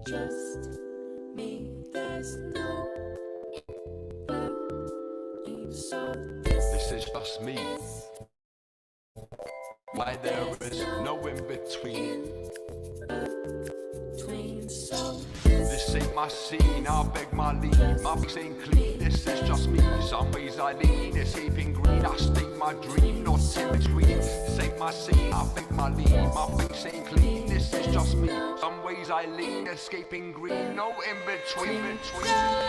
just me. There's no in so this is just me. Why there is no in between. So This ain't my scene, I beg my leave. My face ain't clean, this is just me. Some ways I lean, escaping green. I state my dream, not in between. This ain't my scene, I beg my leave. My face ain't clean, this is just me. Some ways I lean, escaping green. No in between.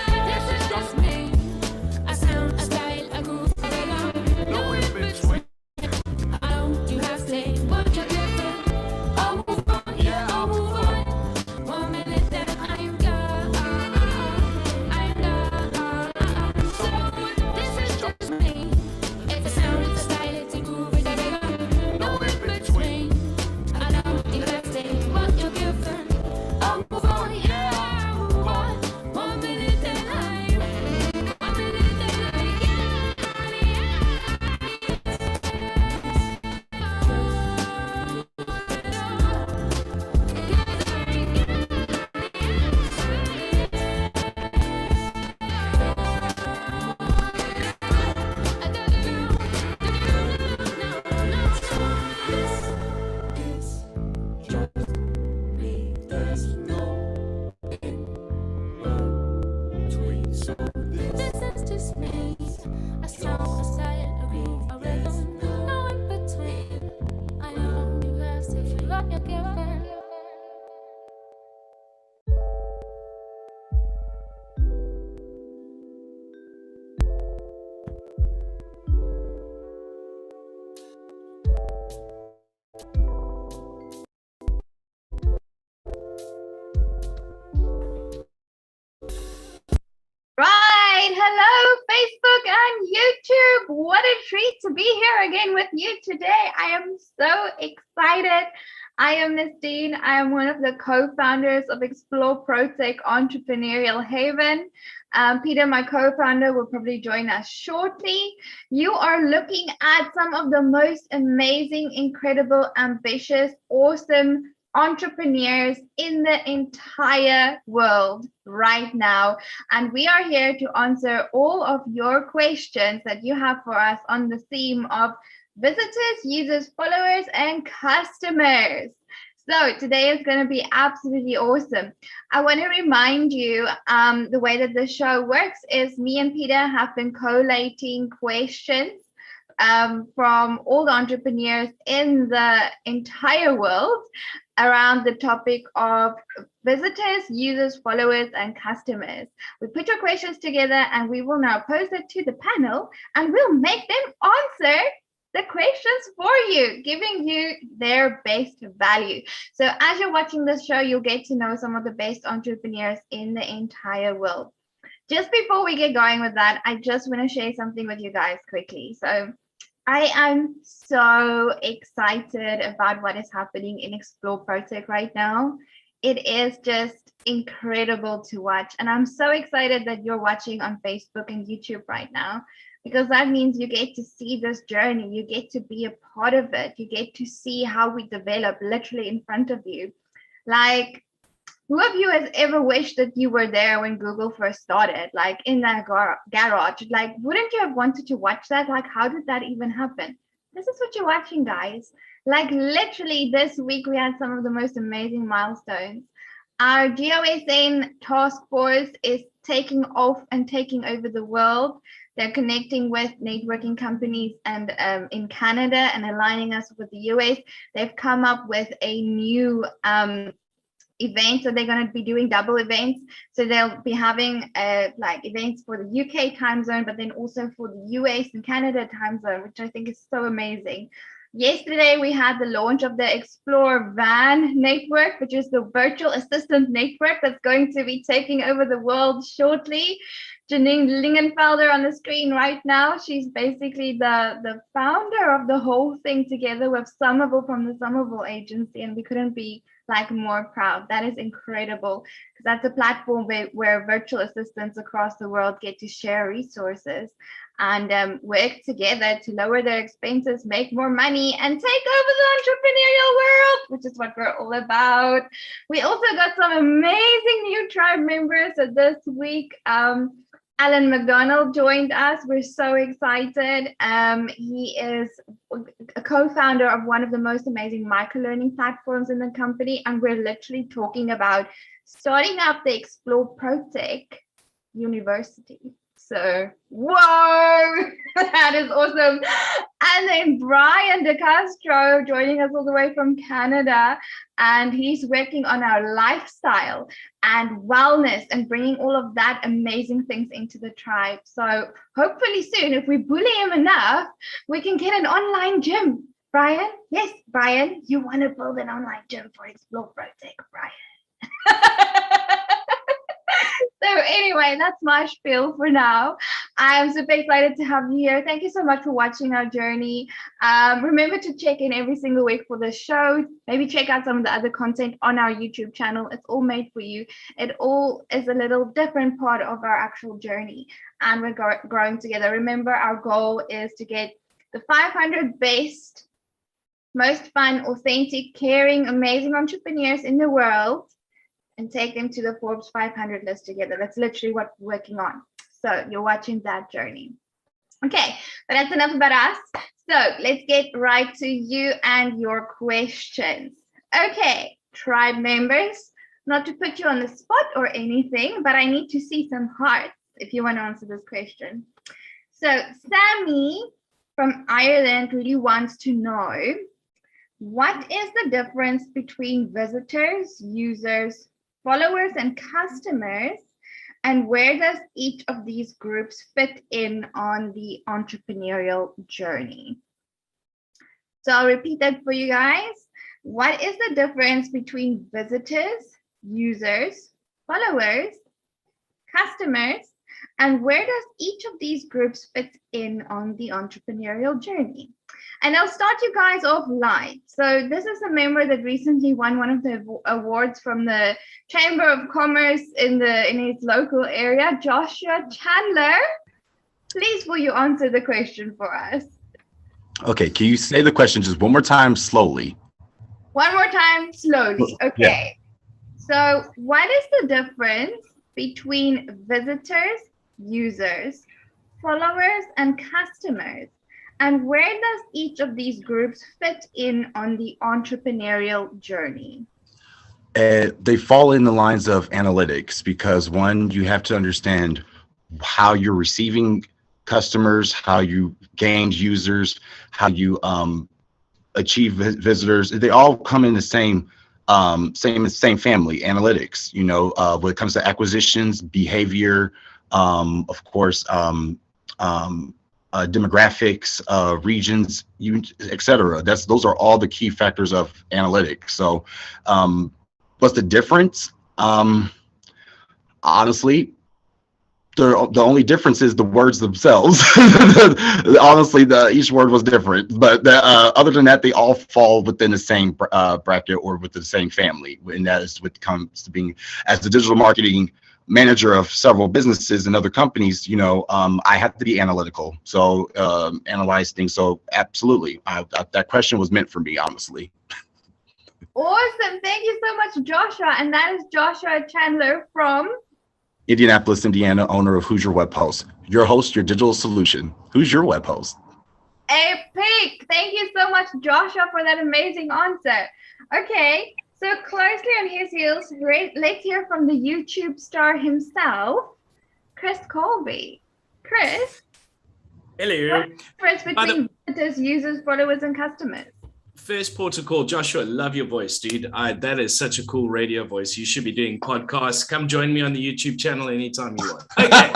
this is just me. I sound, a style, a groove, a rhythm. No in between. I don't do half say what you're giving. I'll move on, yeah, I'll move on. 1 minute then I'm gone. I'm gone. So this is just me. It's a sound, it's a style, it's a groove, it's a rhythm. No in between. I don't do half say what you're giving. I'll move on, yeah, I'll move on. 1 minute then I'm 1 minute then this is just me. A sound, a style, a groove, a rhythm. No in between. I know you have to feel what you're giving. Right, hello Facebook and YouTube. What a treat to be here again with you today. I am so excited. I am Nestine. I am one of the co-founders of Explore ProTech Entrepreneurial Haven. Peter, my co-founder, will probably join us shortly. You are looking at some of the most amazing, incredible, ambitious, awesome entrepreneurs in the entire world right now, and we are here to answer all of your questions that you have for us on the theme of visitors, users, followers, and customers. So today is going to be absolutely awesome. I want to remind you the way that the show works is me and Peter have been collating questions from all the entrepreneurs in the entire world around the topic of visitors, users, followers, and customers. We put your questions together and we will now pose it to the panel and we'll make them answer the questions for you, giving you their best value. So as you're watching this show, you'll get to know some of the best entrepreneurs in the entire world. Just before we get going with that, I just want to share something with you guys quickly. So I am so excited about what is happening in Explore ProTech right now. It is just incredible to watch. And I'm so excited that you're watching on Facebook and YouTube right now, because that means you get to see this journey. You get to be a part of it. You get to see how we develop literally in front of you. Like, who of you has ever wished that you were there when Google first started, like in that garage? Like, wouldn't you have wanted to watch that? Like, how did that even happen? This is what you're watching, guys. Like, literally this week, we had some of the most amazing milestones. Our GeoSN task force is taking off and taking over the world. They're connecting with networking companies and in Canada and aligning us with the US. They've come up with a new events, so they're going to be doing double events. So they'll be having like events for the UK time zone, but then also for the US and Canada time zone, which I think is so amazing. Yesterday we had the launch of the Explore Van network, which is the virtual assistant network that's going to be taking over the world shortly. Janine Lingenfelder on the screen right now. She's basically the founder of the whole thing together with Somerville from the Somerville agency, and we couldn't be like more proud. That is incredible, because that's a platform where virtual assistants across the world get to share resources and work together to lower their expenses, make more money, and take over the entrepreneurial world, which is what we're all about. We also got some amazing new tribe members. So this week, Alan McDonald joined us. We're so excited. He is a co-founder of one of the most amazing micro-learning platforms in the company, and we're literally talking about starting up the Explore ProTech University. So, whoa, that is awesome. And then Brian De Castro joining us all the way from Canada, and he's working on our lifestyle and wellness and bringing all of that amazing things into the tribe. So hopefully soon, if we bully him enough, we can get an online gym. Brian? Yes, Brian, you want to build an online gym for Explore ProTech, Brian. So anyway, that's my spiel for now. I'm super excited to have you here. Thank you so much for watching our journey. Remember to check in every single week for the show. Maybe check out some of the other content on our YouTube channel. It's all made for you. It all is a little different part of our actual journey, and we're growing together. Remember, our goal is to get the 500 best, most fun, authentic, caring, amazing entrepreneurs in the world and take them to the Forbes 500 list together. That's literally what we're working on. So you're watching that journey. Okay, but that's enough about us. So let's get right to you and your questions. Okay, tribe members, not to put you on the spot or anything, but I need to see some hearts if you want to answer this question. So Sammy from Ireland really wants to know, what is the difference between visitors, users, followers, and customers, and where does each of these groups fit in on the entrepreneurial journey? So I'll repeat that for you guys. What is the difference between visitors, users, followers, customers, and where does each of these groups fit in on the entrepreneurial journey? And I'll start you guys off light. So this is a member that recently won one of the awards from the Chamber of Commerce in his local area, Joshua Chandler. Please, will you answer the question for us? Okay, can you say the question just one more time slowly? One more time slowly. Okay. Yeah. So what is the difference between visitors, users, followers, and customers? And where does each of these groups fit in on the entrepreneurial journey? They fall in the lines of analytics, because one, you have to understand how you're receiving customers, how you gain users, how you achieve visitors. They all come in the same family, analytics. You know, when it comes to acquisitions, behavior, of course, demographics, regions, etc. Those are all the key factors of analytics. So what's the difference? Honestly, the only difference is the words themselves. Honestly, each word was different, but other than that, they all fall within the same bracket or within the same family. And that is what comes to being, as the digital marketing manager of several businesses and other companies, you know, I have to be analytical. So analyze things. So absolutely, that question was meant for me, honestly. Awesome. Thank you so much, Joshua. And that is Joshua Chandler from Indianapolis, Indiana, owner of Who's Your Web Host. Your host, your digital solution. Who's your web host? Epic. Thank you so much, Joshua, for that amazing answer. Okay. So closely on his heels, let's hear from the YouTube star himself, Chris Kolbe. Chris. Hello. What's the difference between visitors, users, followers, and customers? First port of call, Joshua, love your voice, dude. That is such a cool radio voice. You should be doing podcasts. Come join me on the YouTube channel anytime you want. Okay.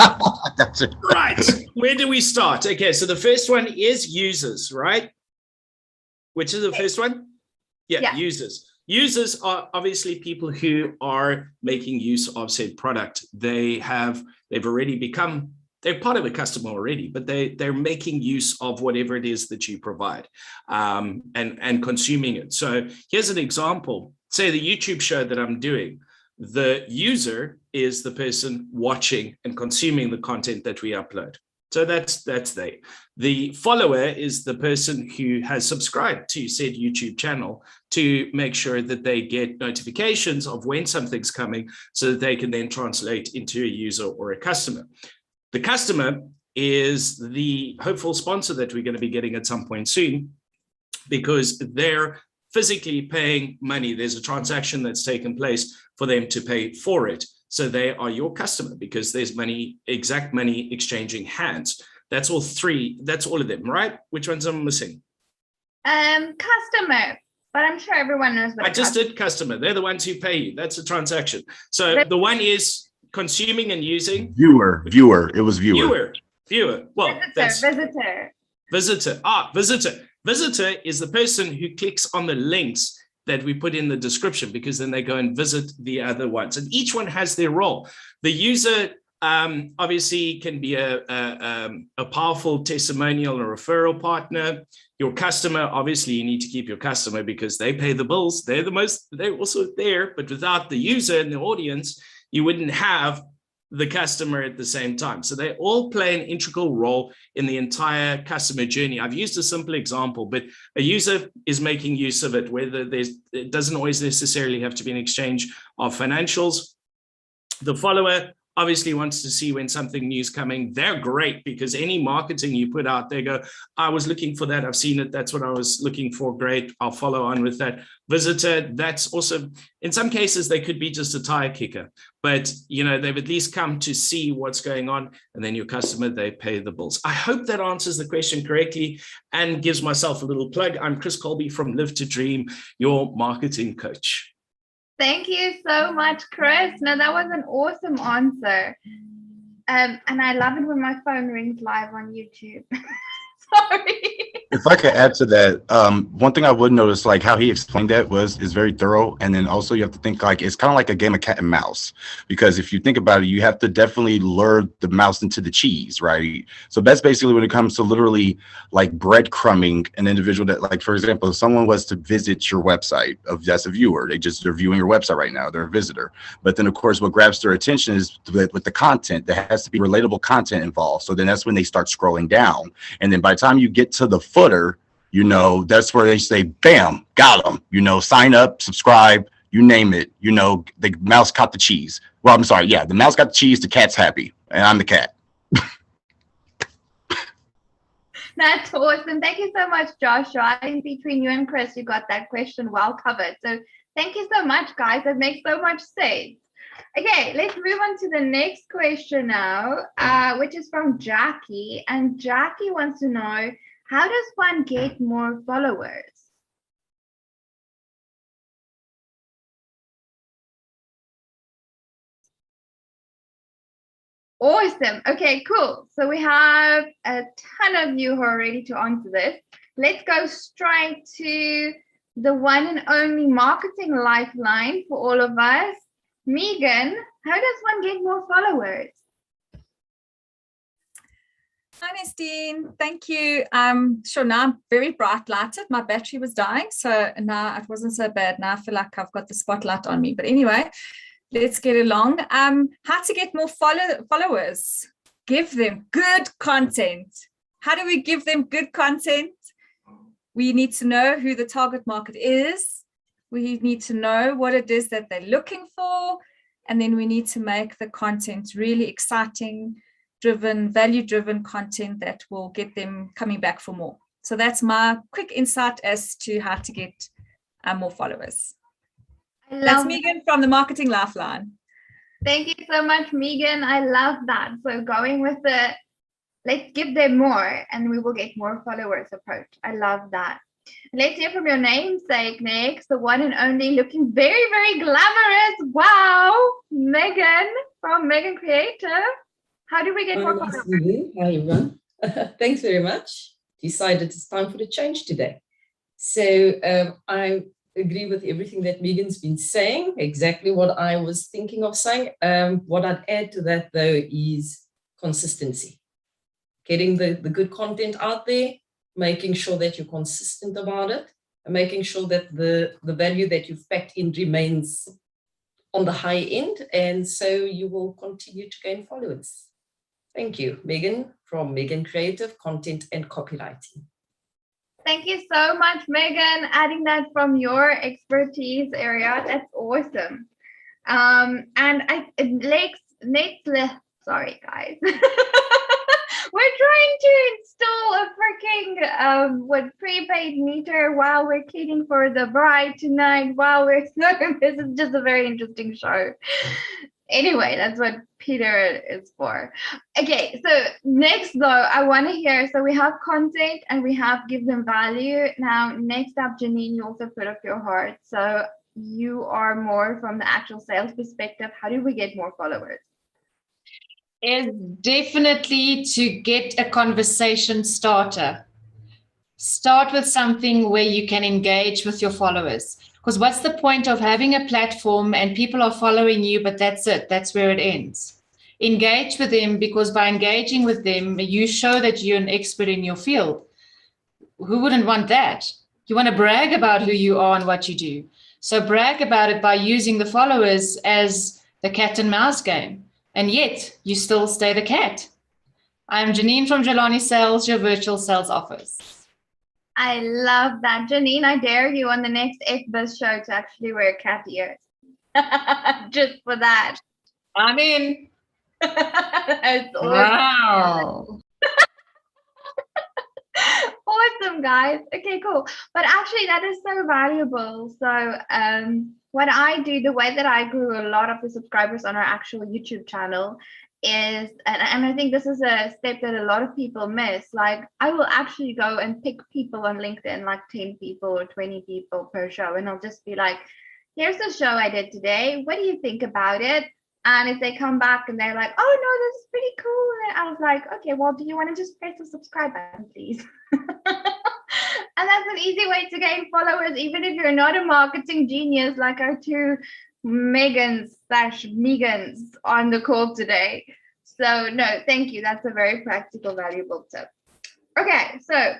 That's it. Right. Where do we start? Okay, so the first one is users, right? Which is the first one? Yeah, users. Users are obviously people who are making use of said product. They're part of a customer already, but they're making use of whatever it is that you provide and consuming it. So here's an example. say the YouTube show that I'm doing, the user is the person watching and consuming the content that we upload. So that's they. The follower is the person who has subscribed to said YouTube channel to make sure that they get notifications of when something's coming so that they can then translate into a user or a customer. The customer is the hopeful sponsor that we're going to be getting at some point soon, because they're physically paying money. There's a transaction that's taken place for them to pay for it. So they are your customer because there's money, exact money exchanging hands. That's all three. That's all of them, right? Which ones am I missing? Customer, but I'm sure everyone knows what I just did customer. They're the ones who pay you. That's a transaction. So the one is consuming and using. Viewer. It was viewer. Well, visitor. Visitor is the person who clicks on the links that we put in the description, because then they go and visit the other ones, and each one has their role. The user obviously can be a powerful testimonial or referral partner. Your customer, obviously you need to keep your customer because they pay the bills. They're also there, but without the user and the audience, you wouldn't have the customer at the same time. So they all play an integral role in the entire customer journey. I've used a simple example, but a user is making use of it, whether it doesn't always necessarily have to be an exchange of financials. The follower obviously wants to see when something new is coming. They're great because any marketing you put out, they go, I was looking for that. I've seen it. That's what I was looking for. Great. I'll follow on with that. Visitor, that's also, in some cases, they could be just a tire kicker, but they've at least come to see what's going on. And then your customer, they pay the bills. I hope that answers the question correctly and gives myself a little plug. I'm Chris Kolbe from Live to Dream, your marketing coach. Thank you so much, Chris. No, that was an awesome answer. And I love it when my phone rings live on YouTube. Sorry. If I could add to that, one thing I would notice, like how he explained that is very thorough. And then also you have to think like, it's kind of like a game of cat and mouse, because if you think about it, you have to definitely lure the mouse into the cheese, right? So that's basically when it comes to literally like breadcrumbing an individual that, like, for example, if someone was to visit your website, that's a viewer, they're viewing your website right now, they're a visitor. But then of course, what grabs their attention is with the content, there has to be relatable content involved. So then that's when they start scrolling down. And then by the time you get to the footer, that's where they say, bam, got them, sign up, subscribe, you name it, the mouse caught the cheese. Well, I'm sorry. Yeah. The mouse got the cheese. The cat's happy. And I'm the cat. That's awesome. Thank you so much, Joshua. I think between you and Chris, you got that question well covered. So thank you so much, guys. That makes so much sense. Okay, let's move on to the next question now, which is from Jackie. And Jackie wants to know, how does one get more followers? Awesome. Okay, cool. So we have a ton of you who are ready to answer this. Let's go straight to the one and only marketing lifeline for all of us. Megan, how does one get more followers? Hi, Nestine. Thank you. Sure, now I'm very bright lighted. My battery was dying, so now it wasn't so bad. Now I feel like I've got the spotlight on me. But anyway, let's get along. How to get more followers? Give them good content. How do we give them good content? We need to know who the target market is. We need to know what it is that they're looking for. And then we need to make the content really exciting, value-driven content that will get them coming back for more. So that's my quick insight as to how to get more followers. That's Megan from the Marketing Lifeline. Thank you so much, Megan. I love that. So going with the let's give them more and we will get more followers approach. I love that. Let's hear from your namesake next, the one and only, looking very, very glamorous. Wow, Megan from Megan Creative. How do we get more followers? Hi, everyone. Thanks very much. Decided it's time for the change today. So I agree with everything that Megan's been saying, exactly what I was thinking of saying. What I'd add to that, though, is consistency. Getting the good content out there, making sure that you're consistent about it, making sure that the value that you've packed in remains on the high end, and so you will continue to gain followers. Thank you, Megan, from Megan Creative Content and Copywriting. Thank you so much, Megan, adding that from your expertise area. That's awesome. Sorry, guys. We're trying to install a freaking prepaid meter while we're cleaning for the bride tonight. This is just a very interesting show. Anyway, that's what Peter is for. Okay, so next though, I want to hear, so we have content and we have give them value. Now, next up, Janine, you also put up your heart. So you are more from the actual sales perspective. How do we get more followers? Is definitely to get a conversation starter. Start with something where you can engage with your followers. Because what's the point of having a platform and people are following you, but that's it, that's where it ends. Engage with them, because by engaging with them, you show that you're an expert in your field. Who wouldn't want that? You want to brag about who you are and what you do. So brag about it by using the followers as the cat and mouse game. And yet you still stay the cat. I'm Janine from Jelani Sales, your virtual sales office. I love that. Janine, I dare you on the next FBiz show to actually wear cat ears. Just for that. I'm in. That's awesome. Wow. Awesome, guys. Okay, cool. But actually, that is so valuable. So what I do, the way that I grew a lot of the subscribers on our actual YouTube channel is, and I think this is a step that a lot of people miss, like I will actually go and pick people on LinkedIn, like 10 people or 20 people per show, and I'll just be like, here's the show I did today, what do you think about it? And if they come back and they're like, oh no, this is pretty cool, and I was like, okay, well, do you want to just press the subscribe button, please? And that's an easy way to gain followers, even if you're not a marketing genius like our two Megans on the call today. So no, thank you. That's a very practical, valuable tip. Okay, so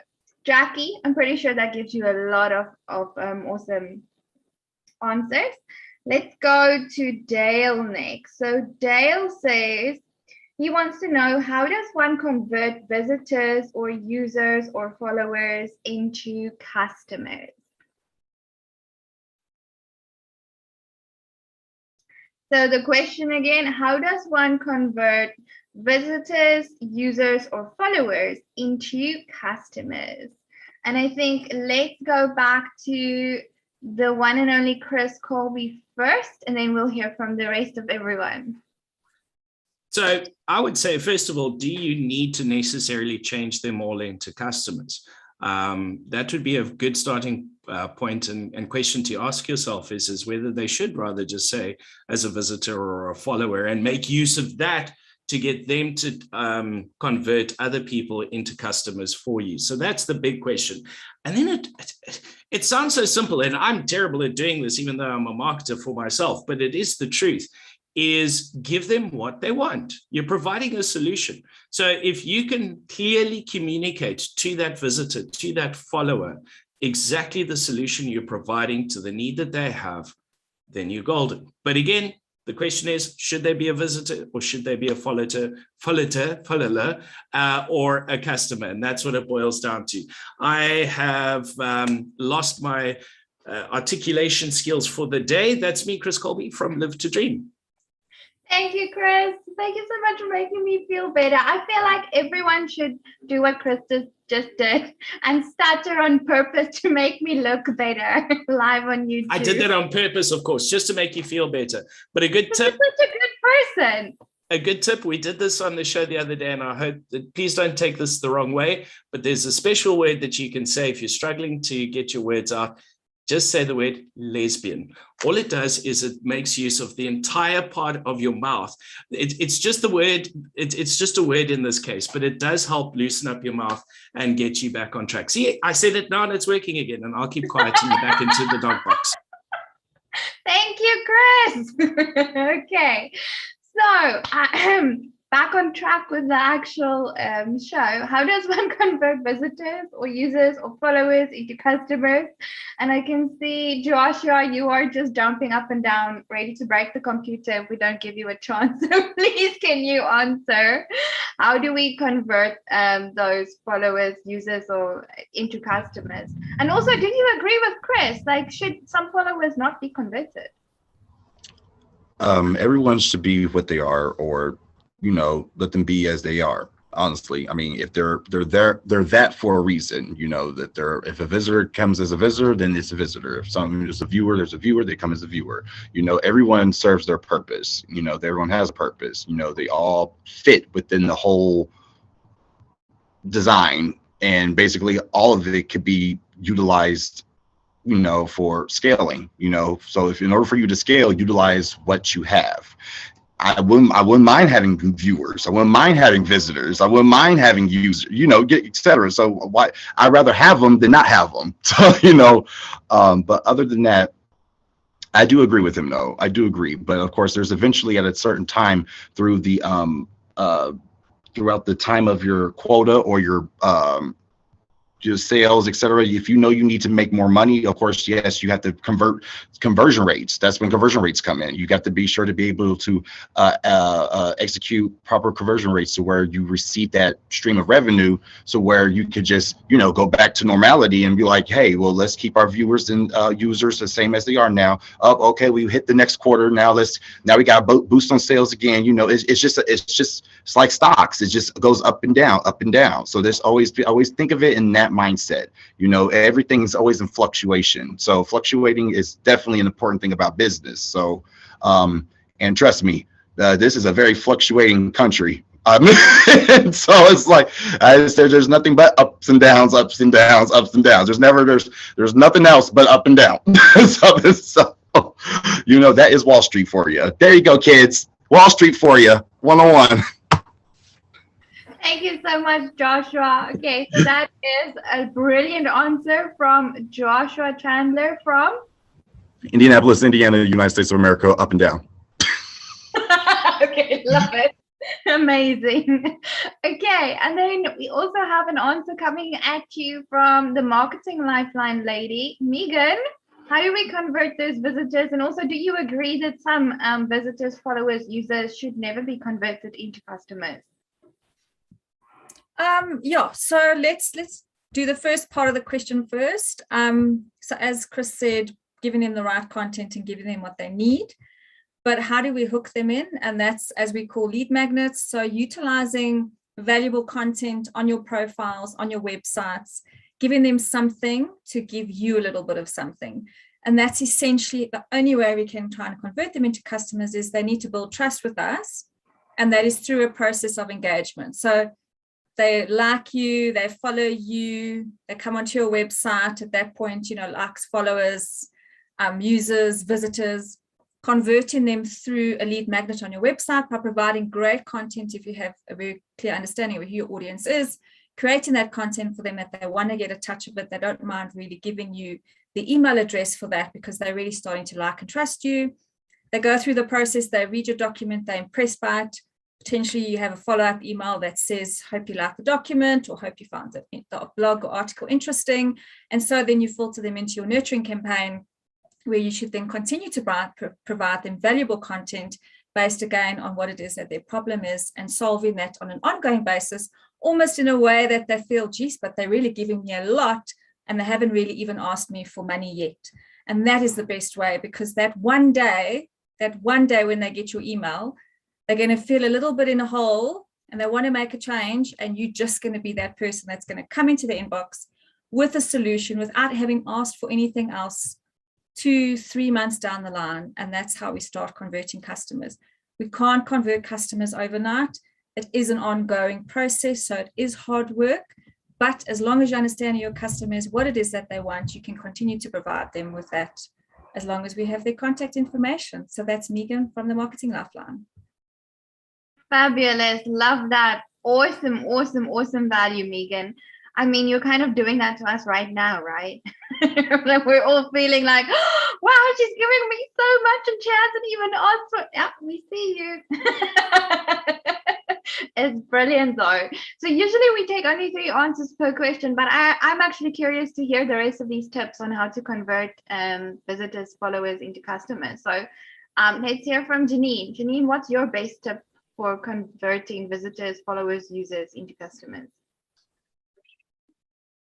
Jackie, I'm pretty sure that gives you a lot of awesome answers. Let's go to Dale next. So Dale says he wants to know, how does one convert visitors or users or followers into customers? So the question again, how does one convert visitors, users, or followers into customers? And I think let's go back to the one and only Chris Kolbe first, and then we'll hear from the rest of everyone. So I would say, first of all, do you need to necessarily change them all into customers? That would be a good starting point and question to ask yourself is whether they should rather just say as a visitor or a follower and make use of that to get them to convert other people into customers for you. So that's the big question. And then it sounds so simple, and I'm terrible at doing this, even though I'm a marketer for myself, but it is the truth, is give them what they want. You're providing a solution. So if you can clearly communicate to that visitor, to that follower, exactly the solution you're providing to the need that they have, then you're golden. But again, the question is, should they be a visitor or should they be a follower, or a customer? And that's what it boils down to. I have lost my articulation skills for the day. That's me, Chris Kolbe from Live to Dream. Thank you, Chris. Thank you so much for making me feel better. I feel like everyone should do what Chris just did and stutter on purpose to make me look better live on YouTube. I did that on purpose, of course, just to make you feel better. But a good tip. You're such a good person. A good tip, we did this on the show the other day, and I hope that, please don't take this the wrong way, but there's a special word that you can say if you're struggling to get your words out. Just say the word lesbian. All it does is it makes use of the entire part of your mouth. It's just the word, it's just a word in this case, but it does help loosen up your mouth and get you back on track. See, I said it now and it's working again, and I'll keep quiet and you back into the dog box. Thank you, Chris. Okay, so back on track with the actual show. How does one convert visitors or users or followers into customers? And I can see, Joshua, you are just jumping up and down, ready to break the computer if we don't give you a chance. So please, can you answer? How do we convert those followers, users, or into customers? And also, do you agree with Chris? Like, should some followers not be converted? Everyone should be what they are, or let them be as they are. Honestly, I mean, if they're there, they're that for a reason. That if a visitor comes as a visitor, then it's a visitor. If someone is a viewer, there's a viewer. They come as a viewer. Everyone serves their purpose. Everyone has a purpose. They all fit within the whole design, and basically all of it could be utilized for scaling. So if in order for you to scale, utilize what you have. I wouldn't mind having viewers. I wouldn't mind having visitors. I wouldn't mind having users, etc. So why I'd rather have them than not have them. So, but other than that, I do agree with him though. I do agree. But of course, there's eventually at a certain time through the throughout the time of your quota or your sales, etc. If you need to make more money, of course, yes, you have to conversion rates. That's when conversion rates come in. You got to be sure to be able to execute proper conversion rates to where you receive that stream of revenue, so where you could just go back to normality and be like, hey, well, let's keep our viewers and users the same as they are now. Okay, we hit the next quarter. Now we got a boost on sales again. It's like stocks. It just goes up and down. So there's always think of it in that mindset. Everything is always in fluctuation. So fluctuating is definitely an important thing about business. So, and trust me, this is a very fluctuating country. So it's like there's nothing but ups and downs. There's nothing else but up and down. So that is Wall Street for you. There you go, kids. Wall Street for you, 101. Thank you so much, Joshua. Okay, so that is a brilliant answer from Joshua Chandler from Indianapolis, Indiana, United States of America, up and down. Okay, love it. Amazing. Okay, and then we also have an answer coming at you from the Marketing Lifeline lady, Megan. How do we convert those visitors? And also, do you agree that some visitors, followers, users should never be converted into customers? Yeah, so let's do the first part of the question first. So as Chris said, giving them the right content and giving them what they need. But how do we hook them in? And that's, as we call, lead magnets. So utilizing valuable content on your profiles, on your websites, giving them something to give you a little bit of something. And that's essentially the only way we can try and convert them into customers. Is they need to build trust with us. And that is through a process of engagement. So they like you, they follow you, they come onto your website. At that point, likes, followers, users, visitors, converting them through a lead magnet on your website by providing great content. If you have a very clear understanding of who your audience is, creating that content for them that they want to get a touch of it. They don't mind really giving you the email address for that because they're really starting to like and trust you. They go through the process, they read your document, they're impressed by it. Potentially you have a follow-up email that says, hope you like the document, or hope you found the blog or article interesting. And so then you filter them into your nurturing campaign, where you should then continue to provide them valuable content based again on what it is that their problem is, and solving that on an ongoing basis, almost in a way that they feel, geez, but they're really giving me a lot and they haven't really even asked me for money yet. And that is the best way, because that one day when they get your email, they're going to feel a little bit in a hole and they want to make a change, and you're just going to be that person that's going to come into the inbox with a solution without having asked for anything else 2-3 months down the line. And that's how we start converting customers. We can't convert customers overnight. It is an ongoing process, so it is hard work. But as long as you understand your customers, what it is that they want, you can continue to provide them with that, as long as we have their contact information. So that's Megan from the Marketing Lifeline. Fabulous. Love that. Awesome, awesome, awesome value, Megan. I mean, you're kind of doing that to us right now, right? Like we're all feeling like, oh, wow, she's giving me so much and she hasn't even asked for, yeah, we see you. It's brilliant though. So usually we take only 3 answers per question, but I'm actually curious to hear the rest of these tips on how to convert visitors, followers into customers. So let's hear from Janine. Janine, what's your best tip for converting visitors, followers, users into customers?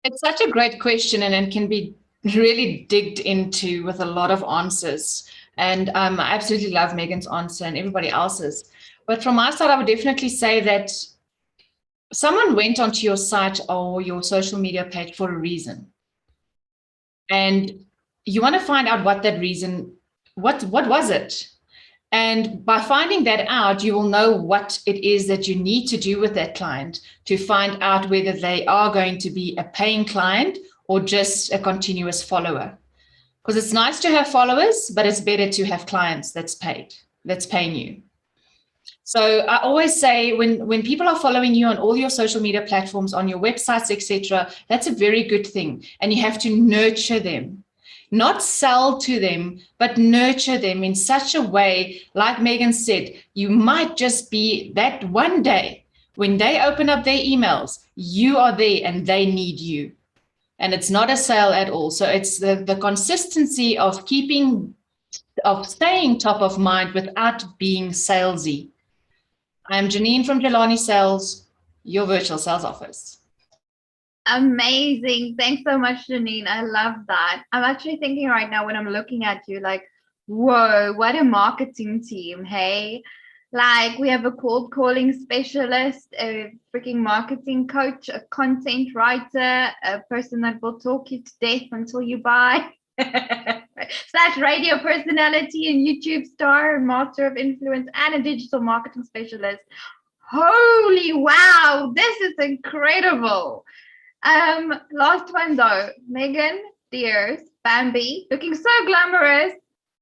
It's such a great question, and it can be really digged into with a lot of answers. And I absolutely love Megan's answer and everybody else's. But from my side, I would definitely say that someone went onto your site or your social media page for a reason. And you want to find out what that reason, what was it? And by finding that out, you will know what it is that you need to do with that client to find out whether they are going to be a paying client or just a continuous follower. Because it's nice to have followers, but it's better to have clients that's paying you. So I always say when people are following you on all your social media platforms, on your websites, etc., that's a very good thing. And you have to nurture them. Not sell to them, but nurture them in such a way, like Megan said, you might just be that one day when they open up their emails, you are there and they need you. And it's not a sale at all. So it's the consistency of staying top of mind without being salesy. I'm Janine from Jelani Sales, your virtual sales office. Amazing. Thanks so much, Janine. I love that. I'm actually thinking right now when I'm looking at you, like, whoa, what a marketing team, hey? Like, we have a cold calling specialist, a freaking marketing coach, a content writer, a person that will talk you to death until you buy, / radio personality and YouTube star and master of influence, and a digital marketing specialist. Holy wow, this is incredible. Last one though, Megan Deers, Bambi, looking so glamorous.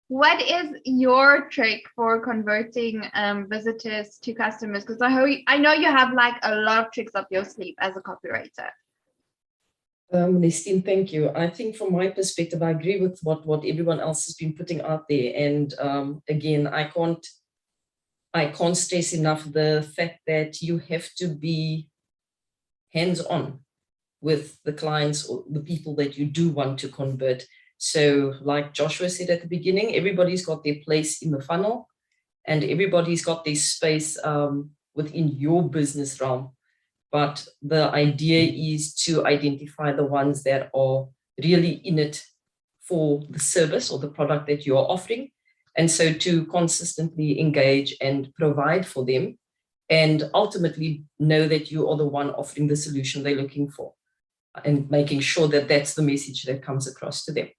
What is your trick for converting visitors to customers? Because I know you have like a lot of tricks up your sleeve as a copywriter. Nestine, thank you. I think from my perspective, I agree with what everyone else has been putting out there. And again, I can't stress enough the fact that you have to be hands-on with the clients or the people that you do want to convert. So like Joshua said at the beginning, everybody's got their place in the funnel and everybody's got their space within your business realm. But the idea is to identify the ones that are really in it for the service or the product that you're offering. And so to consistently engage and provide for them and ultimately know that you are the one offering the solution they're looking for and making sure that that's the message that comes across to them.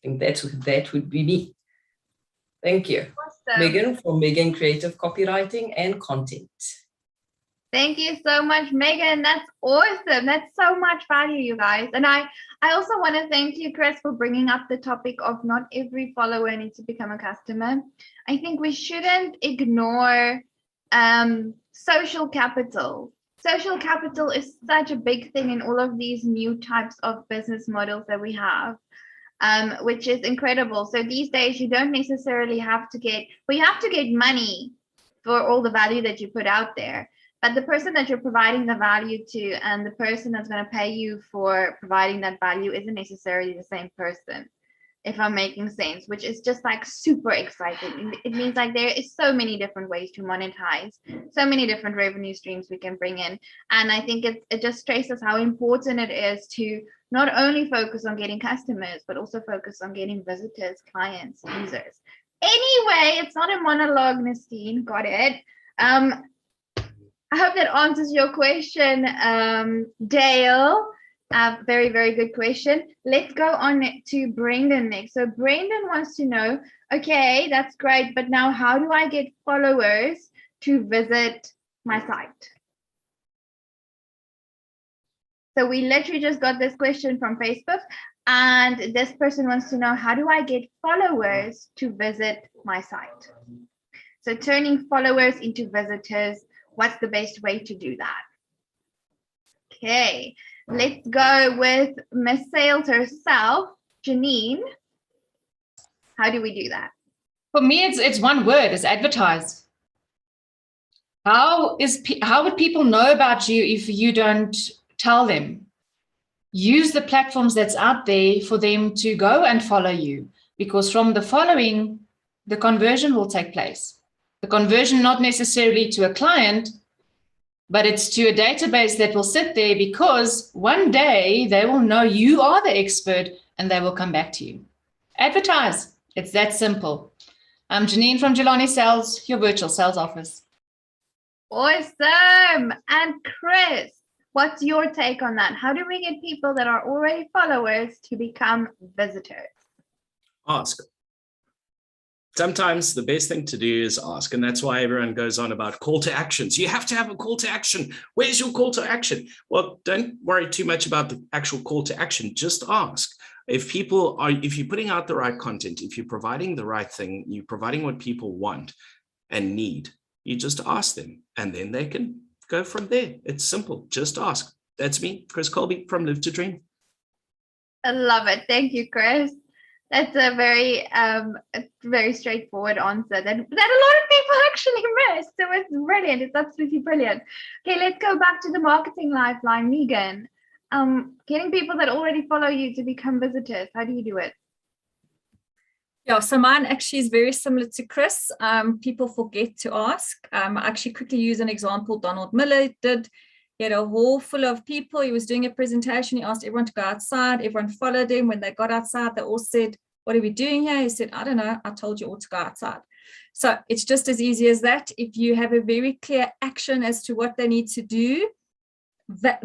I think that would be me. Thank you. Awesome. Megan from Megan Creative Copywriting and Content. Thank you so much, Megan. That's awesome. That's so much value, you guys. And I also want to thank you, Chris, for bringing up the topic of not every follower needs to become a customer. I think we shouldn't ignore social capital. Social capital is such a big thing in all of these new types of business models that we have, which is incredible. So these days, you don't necessarily have to get, well, you have to get money for all the value that you put out there. But the person that you're providing the value to and the person that's going to pay you for providing that value isn't necessarily the same person, if I'm making sense, which is just like super exciting. It means like there is so many different ways to monetize, so many different revenue streams we can bring in. And I think it just stresses how important it is to not only focus on getting customers, but also focus on getting visitors, clients, users. Anyway, it's not a monologue, Nestine, got it. I hope that answers your question, Dale. Very, very good question. Let's go on to Brendan next. So Brendan wants to know, okay, that's great, but now how do I get followers to visit my site? So we literally just got this question from Facebook, and this person wants to know, how do I get followers to visit my site? So turning followers into visitors, what's the best way to do that? Okay, let's go with Miss Sales herself, Janine. How do we do that? For me, it's one word, it's advertise. How would people know about you if you don't tell them? Use the platforms that's out there for them to go and follow you, because from the following, the conversion will take place. The conversion not necessarily to a client, but it's to a database that will sit there, because one day they will know you are the expert and they will come back to you. Advertise. It's that simple. I'm Janine from Jelani Sales, your virtual sales office. Awesome. And Chris, what's your take on that? How do we get people that are already followers to become visitors? Ask. Sometimes the best thing to do is ask, and that's why everyone goes on about call to actions. You have to have a call to action. Where's your call to action? Well, don't worry too much about the actual call to action. Just ask. If you're putting out the right content, if you're providing the right thing, you're providing what people want and need, you just ask them, and then they can go from there. It's simple. Just ask. That's me, Chris Kolbe from Live to Dream. I love it. Thank you, Chris. That's a very straightforward answer that a lot of people actually miss. So it's brilliant. It's absolutely brilliant. Okay, let's go back to the marketing lifeline, Megan. Getting people that already follow you to become visitors. How do you do it? Yeah, so mine actually is very similar to Chris. People forget to ask. I actually quickly use an example Donald Miller did. He had a hall full of people. He was doing a presentation. He asked everyone to go outside. Everyone followed him. When they got outside, they all said, "What are we doing here?" He said, "I don't know. I told you all to go outside." So it's just as easy as that. If you have a very clear action as to what they need to do,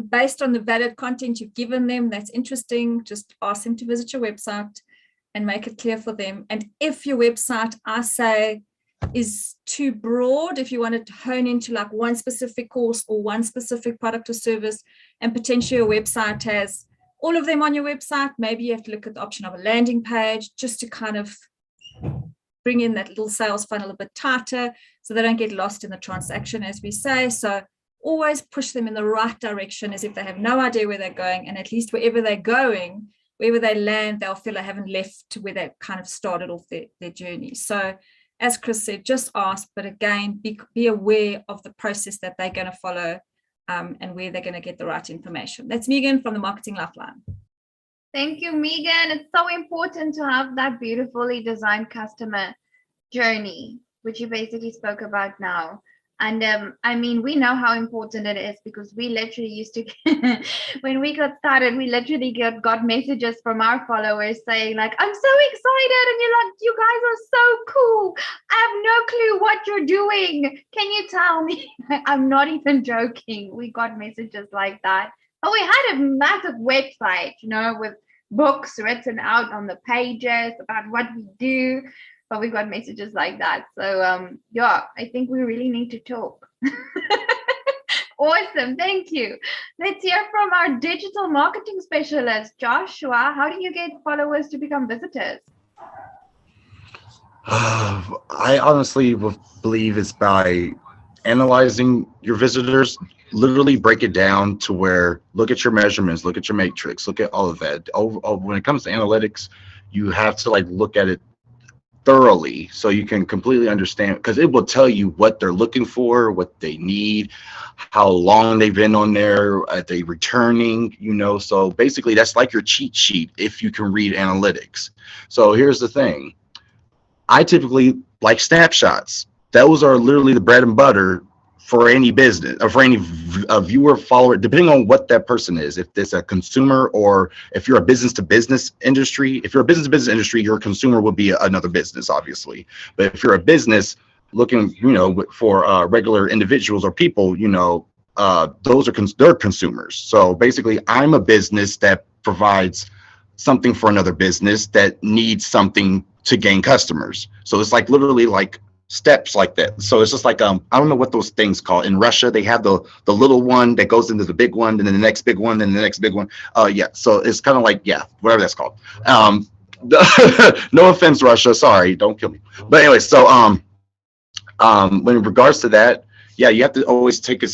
based on the valid content you've given them, that's interesting, just ask them to visit your website and make it clear for them. And if your website, I say, is too broad, if you want to hone into like one specific course or one specific product or service, and potentially your website has all of them on your website, maybe you have to look at the option of a landing page just to kind of bring in that little sales funnel a bit tighter so they don't get lost in the transaction, as we say. So always push them in the right direction, as if they have no idea where they're going, and at least wherever they're going, wherever they land, they'll feel they haven't left where they kind of started off their journey. So as Chris said, just ask, but again, be aware of the process that they're going to follow and where they're going to get the right information. That's Megan from the Marketing Lifeline. Thank you, Megan. It's so important to have that beautifully designed customer journey, which you basically spoke about now. And I mean, we know how important it is, because we literally used to, when we got started, we literally got messages from our followers saying like, "I'm so excited." And you're like, "You guys are so cool. I have no clue what you're doing. Can you tell me?" I'm not even joking. We got messages like that. But we had a massive website, you know, with books written out on the pages about what we do. But we got messages like that. So yeah, I think we really need to talk. Awesome, thank you. Let's hear from our digital marketing specialist, Joshua. How do you get followers to become visitors? I honestly believe it's by analyzing your visitors. Literally break it down to where, look at your measurements, look at your matrix, look at all of that. When it comes to analytics, you have to like look at it thoroughly so you can completely understand, because it will tell you what they're looking for, what they need, how long they've been on there, are they returning, you know. So basically that's like your cheat sheet if you can read analytics. So here's the thing, I typically like snapshots. Those are literally the bread and butter for any business or for any viewer, follower, depending on what that person is. If it's a consumer, or if you're a business to business industry, if you're a business to business industry, your consumer would be another business, obviously. But if you're a business looking, you know, for regular individuals or people, you know, those are they're consumers. So basically, I'm a business that provides something for another business that needs something to gain customers. So it's like literally like steps like that. So it's just like I don't know what those things called. In Russia, they have the little one that goes into the big one, and then the next big one, and the next big one. Yeah. So it's kind of like, yeah, whatever that's called. No offense, Russia. Sorry, don't kill me. But anyway, so when in regards to that, yeah, you have to always take into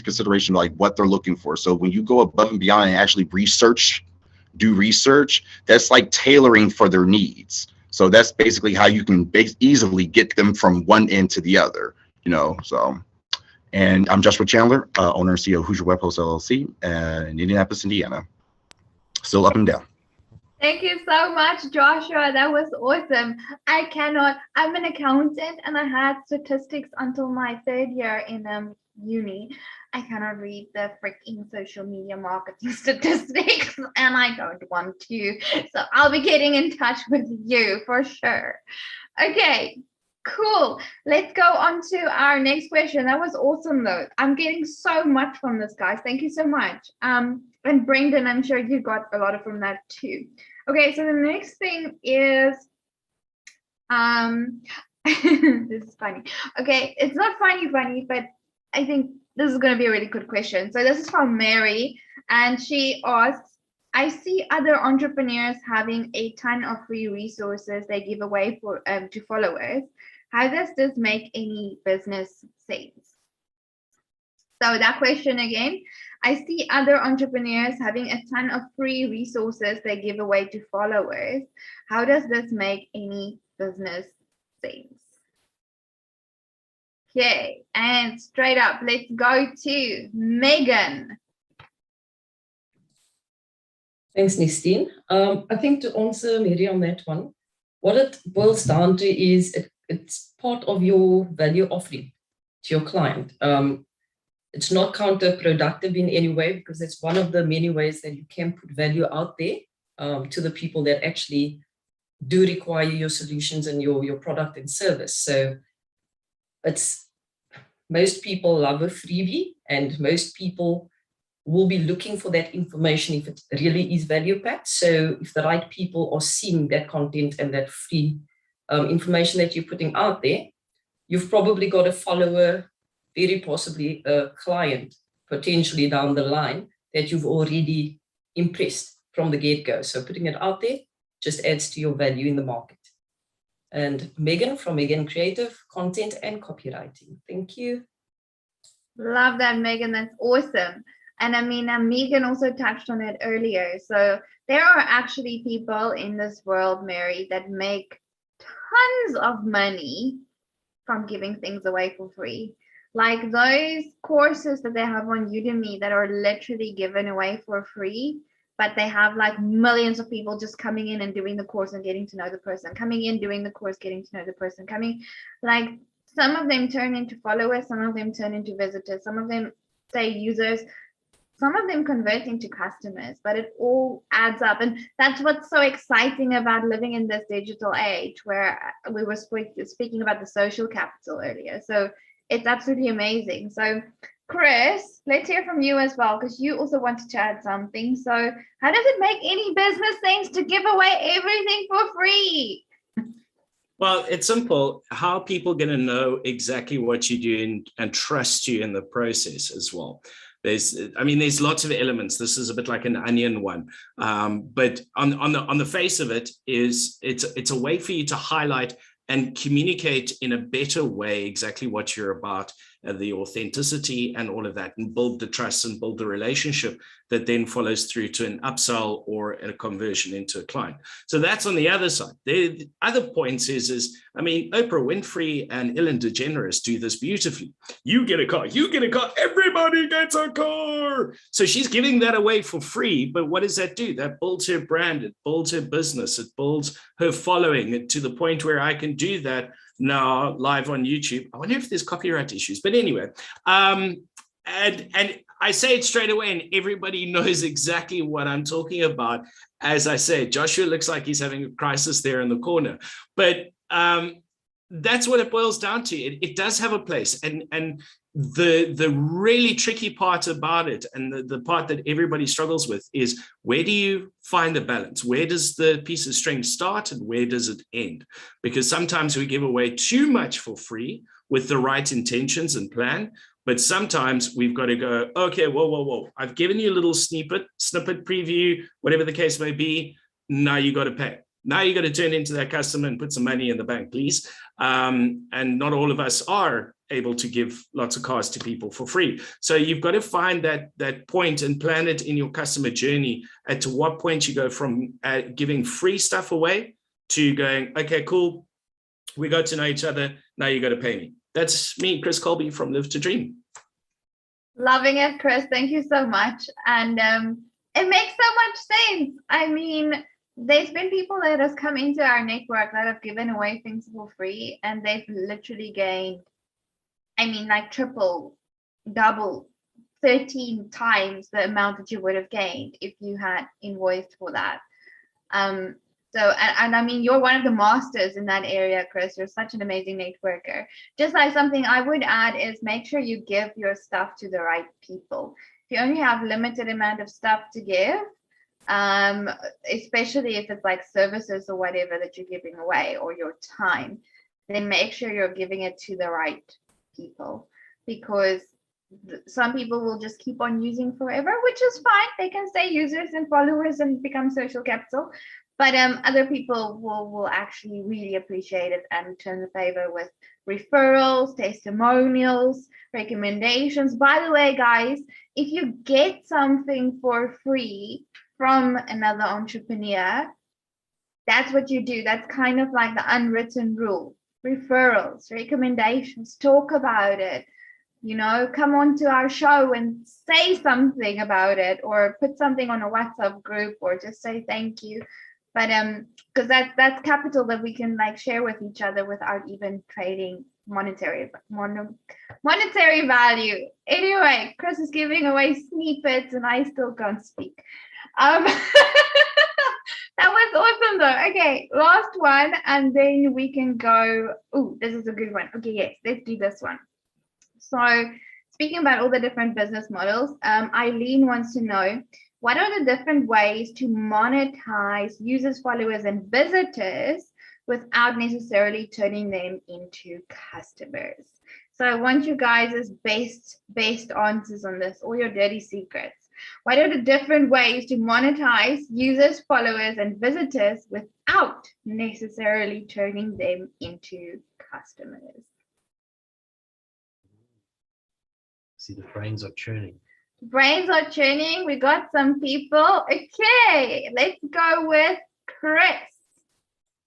consideration like what they're looking for. So when you go above and beyond and actually do research, that's like tailoring for their needs. So that's basically how you can easily get them from one end to the other. So, and I'm Joshua Chandler, owner and CEO of Hoosier Web Host LLC in Indianapolis, Indiana. Still up and down. Thank you so much, Joshua. That was awesome. I'm an accountant and I had statistics until my 3rd year in uni. I cannot read the freaking social media marketing statistics and I don't want to. So I'll be getting in touch with you for sure. Okay, cool. Let's go on to our next question. That was awesome though. I'm getting so much from this, guys. Thank you so much. And Brendan, I'm sure you got a lot from that too. Okay, so the next thing is, this is funny. Okay, it's not funny, but I think this is going to be a really good question. So this is from Mary, and she asks, I see other entrepreneurs having a ton of free resources they give away for to followers. How does this make any business sense? So that question again, I see other entrepreneurs having a ton of free resources they give away to followers. How does this make any business sense? Okay, and straight up, let's go to Megan. Thanks, Nistine. I think to answer Mary on that one, what it boils down to is it's part of your value offering to your client. It's not counterproductive in any way, because it's one of the many ways that you can put value out there to the people that actually do require your solutions and your product and service. So most people love a freebie, and most people will be looking for that information if it really is value packed. So if the right people are seeing that content and that free information that you're putting out there, you've probably got a follower, very possibly a client potentially down the line that you've already impressed from the get-go. So putting it out there just adds to your value in the market. And Megan from Megan Creative, Content and Copywriting. Thank you. Love that, Megan. That's awesome. And I mean, Megan also touched on it earlier. So there are actually people in this world, Mary, that make tons of money from giving things away for free. Like those courses that they have on Udemy that are literally given away for free, but they have like millions of people just coming in and doing the course and getting to know the person, coming in, doing the course, getting to know the person, like some of them turn into followers, some of them turn into visitors, some of them say users, some of them convert into customers, but it all adds up. And that's what's so exciting about living in this digital age, where we were speaking about the social capital earlier. So it's absolutely amazing. So Chris, let's hear from you as well, because you also wanted to add something. So how does it make any business sense to give away everything for free? Well, it's simple. How are people going to know exactly what you're doing and trust you in the process as well? There's lots of elements. This is a bit like an onion one, but on the face of it, it's a way for you to highlight and communicate in a better way exactly what you're about, the authenticity and all of that, and build the trust and build the relationship that then follows through to an upsell or a conversion into a client. So that's on the other side. The other points is Oprah Winfrey and Ellen DeGeneres do this beautifully. You get a car, everybody gets a car. So she's giving that away for free, but what does that do? That builds her brand, it builds her business, it builds her following to the point where I can do that now live on YouTube. I wonder if there's copyright issues, but anyway, and I say it straight away and everybody knows exactly what I'm talking about. As I say, Joshua looks like he's having a crisis there in the corner, but that's what it boils down to. It does have a place, and the really tricky part about it, and the part that everybody struggles with, is where do you find the balance? Where does the piece of string start and where does it end? Because sometimes we give away too much for free with the right intentions and plan, but sometimes we've got to go, okay, whoa. I've given you a little snippet preview, whatever the case may be. Now you got to pay. Now you got to turn into that customer and put some money in the bank, please. And not all of us are able to give lots of cars to people for free. So you've got to find that point and plan it in your customer journey at to what point you go from giving free stuff away to going, okay, cool. We got to know each other. Now you got to pay me. That's me, Chris Kolbe from Live to Dream. Loving it, Chris. Thank you so much. And it makes so much sense. I mean, there's been people that has come into our network that have given away things for free, and they've literally gained, I mean, like triple, double, 13 times the amount that you would have gained if you had invoiced for that. So, and I mean, you're one of the masters in that area, Chris. You're such an amazing networker. Just like something I would add is make sure you give your stuff to the right people. If you only have limited amount of stuff to give, especially if it's like services or whatever that you're giving away, or your time, then make sure you're giving it to the right people, because some people will just keep on using forever, which is fine. They can stay users and followers and become social capital. But other people will actually really appreciate it and turn the favor with referrals, testimonials, recommendations. By the way, guys, if you get something for free from another entrepreneur, that's what you do. That's kind of like the unwritten rule. Referrals, recommendations, talk about it. You know, come on to our show and say something about it, or put something on a WhatsApp group, or just say thank you. But because that's capital that we can like share with each other without even trading monetary value. Anyway, Chris is giving away snippets and I still can't speak. That was awesome though. Okay, last one, and then we can go. Oh, this is a good one. Okay, yes, let's do this one. So speaking about all the different business models, Eileen wants to know, what are the different ways to monetize users, followers, and visitors without necessarily turning them into customers? So I want you guys' best answers on this, all your dirty secrets. What are the different ways to monetize users, followers, and visitors without necessarily turning them into customers? See, the brains are churning. Brains are churning. We got some people. Okay, let's go with Chris.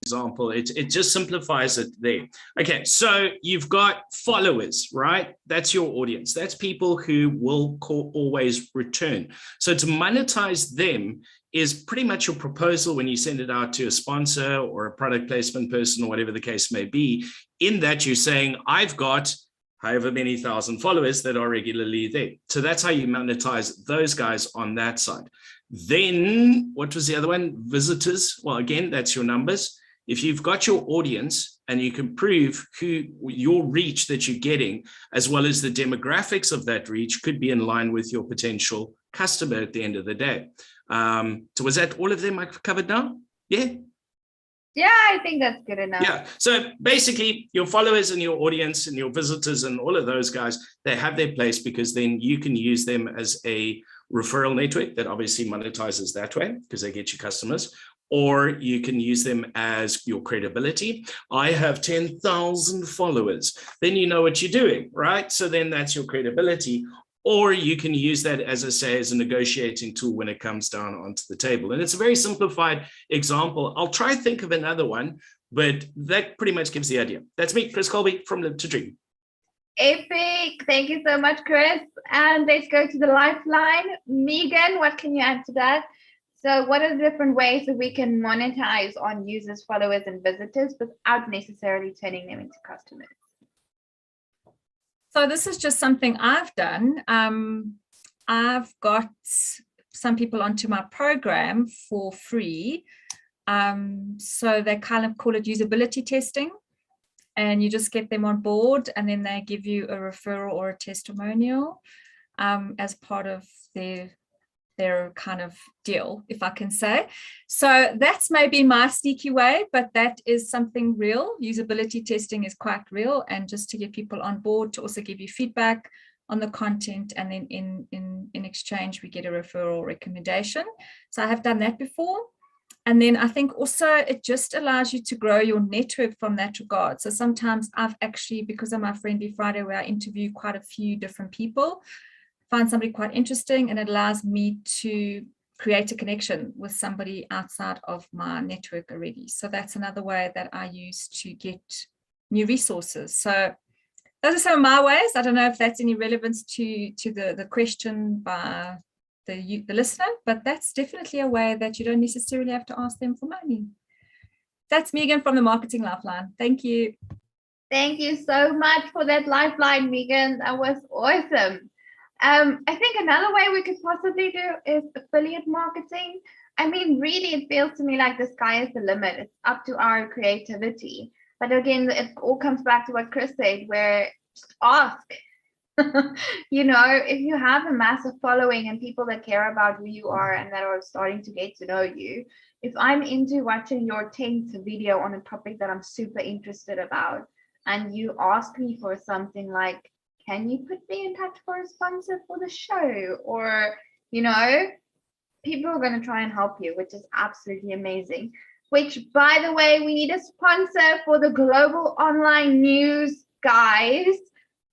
Example, it just simplifies it there. Okay, so you've got followers, right? That's your audience. That's people who will always return. So to monetize them is pretty much your proposal when you send it out to a sponsor or a product placement person or whatever the case may be, in that you're saying, I've got however many thousand followers that are regularly there. So that's how you monetize those guys on that side. Then what was the other one? Visitors. Well, again, that's your numbers. If you've got your audience and you can prove who your reach that you're getting, as well as the demographics of that reach could be in line with your potential customer at the end of the day. So was that all of them I've covered now? Yeah. Yeah, I think that's good enough. Yeah. So basically your followers and your audience and your visitors and all of those guys, they have their place, because then you can use them as a referral network that obviously monetizes that way because they get you customers, or you can use them as your credibility. I have 10,000 followers. Then you know what you're doing, right? So then that's your credibility. Or you can use that, as I say, as a negotiating tool when it comes down onto the table. And it's a very simplified example. I'll try and think of another one, but that pretty much gives the idea. That's me, Chris Kolbe from Live to Dream. Epic. Thank you so much, Chris. And let's go to the lifeline. Megan, what can you add to that? So what are the different ways that we can monetize on users, followers, and visitors without necessarily turning them into customers? So this is just something I've done. I've got some people onto my program for free. So they kind of call it usability testing. And you just get them on board, and then they give you a referral or a testimonial as part of their kind of deal, if I can say. So that's maybe my sneaky way, but that is something real. Usability testing is quite real, and just to get people on board, to also give you feedback on the content, and then in exchange we get a referral recommendation. So I have done that before. And then I think also it just allows you to grow your network from that regard. So sometimes I've actually, because of my Friendly Friday, where I interview quite a few different people, find somebody quite interesting, and it allows me to create a connection with somebody outside of my network already. So that's another way that I use to get new resources. So those are some of my ways. I don't know if that's any relevance to the question by the listener, but that's definitely a way that you don't necessarily have to ask them for money. That's Megan from the Marketing Lifeline. Thank you. Thank you so much for that lifeline, Megan. That was awesome. I think another way we could possibly do is affiliate marketing. I mean, really, it feels to me like the sky is the limit. It's up to our creativity. But again, it all comes back to what Chris said, where just ask. You know, if you have a massive following and people that care about who you are and that are starting to get to know you, if I'm into watching your 10th video on a topic that I'm super interested about, and you ask me for something like, can you put me in touch for a sponsor for the show? Or, you know, people are going to try and help you, which is absolutely amazing. Which, by the way, we need a sponsor for the Global Online News, guys.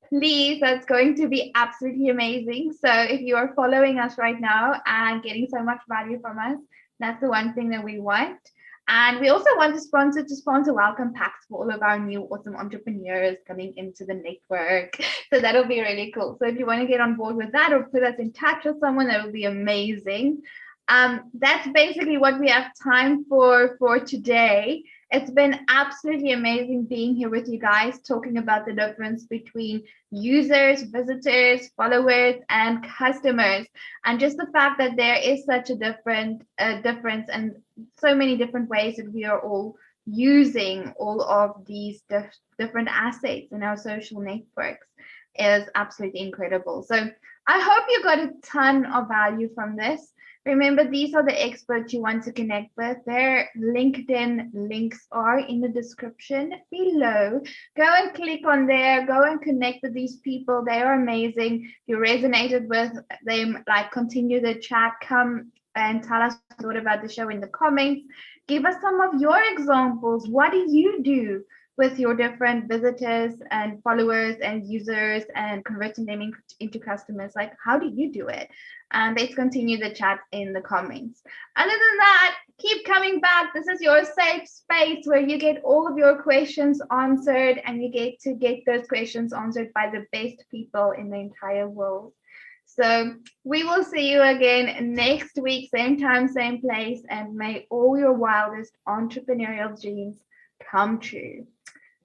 Please, that's going to be absolutely amazing. So if you are following us right now and getting so much value from us, that's the one thing that we want. And we also want to sponsor welcome packs for all of our new awesome entrepreneurs coming into the network. So that'll be really cool. So if you want to get on board with that or put us in touch with someone, that would be amazing. That's basically what we have time for today. It's been absolutely amazing being here with you guys, talking about the difference between users, visitors, followers, and customers. And just the fact that there is such a difference and so many different ways that we are all using all of these different assets in our social networks is absolutely incredible. So I hope you got a ton of value from this. Remember, these are the experts you want to connect with. Their LinkedIn links are in the description below. Go and click on there. Go and connect with these people. They are amazing. If you resonated with them, like, continue the chat. Come and tell us what about the show in the comments. Give us some of your examples. What do you do with your different visitors and followers and users and converting them into customers? Like, how do you do it? And let's continue the chat in the comments. Other than that, keep coming back. This is your safe space where you get all of your questions answered, and you get to get those questions answered by the best people in the entire world. So we will see you again next week, same time, same place, and may all your wildest entrepreneurial dreams come true.